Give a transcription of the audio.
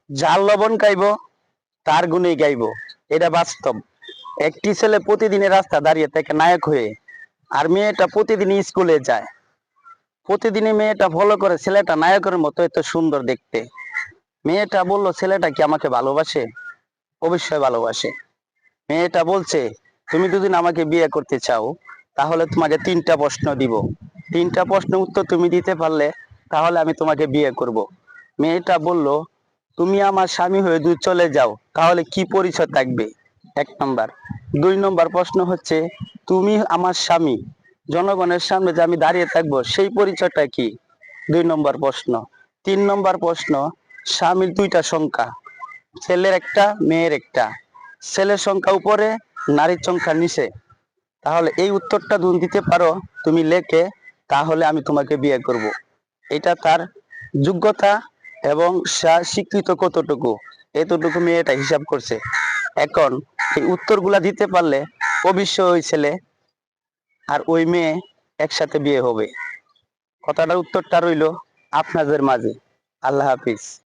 যার লবণ খাইব তার গুণেই গাইব, এটা বাস্তব। একটি ছেলে প্রতিদিনের রাস্তা দাঁড়িয়ে থেকে নায়ক হয়ে, আর মেয়েটা প্রতিদিনই স্কুলে যায়, প্রতিদিনই মেয়েটা ফলো করে ছেলেটা নায়কের মতো এত সুন্দর দেখতে। মেয়েটা বলল, ছেলেটা কি আমাকে ভালোবাসে? অবশ্যই ভালোবাসে। মেয়েটা বলছে, তুমি যদি আমাকে বিয়ে করতে চাও তাহলে তোমাকে 3টা প্রশ্ন দিব, 3টা প্রশ্নের উত্তর তুমি দিতে পারলে তাহলে আমি তোমাকে বিয়ে করব। মেয়েটা বলল, তুমি আমার স্বামী হয়ে যদি চলে যাও তাহলে কি পরিচয় থাকবে? 1 নম্বর। 2 নম্বর প্রশ্ন হচ্ছে, তুমি আমার স্বামী, জনগণের সামনে যে আমি দাঁড়িয়ে থাকবো সেই পরিচয়টা কি? 2 নম্বর প্রশ্ন। 3 নম্বর প্রশ্ন, স্বামীর 2টা সংখ্যা, ছেলের একটা মেয়ের একটা, ছেলের সংখ্যা উপরে, নারীর সংখ্যা নিচে। তাহলে এই উত্তরটা তুমি দিতে পারো, তুমি লেখে, তাহলে আমি তোমাকে বিয়ে করব। এটা তার যোগ্যতা এবং শিক্ষিত কতটুকু, এতটুকু মেয়েটা হিসাব করছে। এখন এই উত্তরগুলা দিতে পারলে অবশ্যই ওই ছেলে আর ওই মেয়ে একসাথে বিয়ে হবে। কথাটার উত্তরটা রইল আপনাদের মাঝে। আল্লাহ হাফিজ।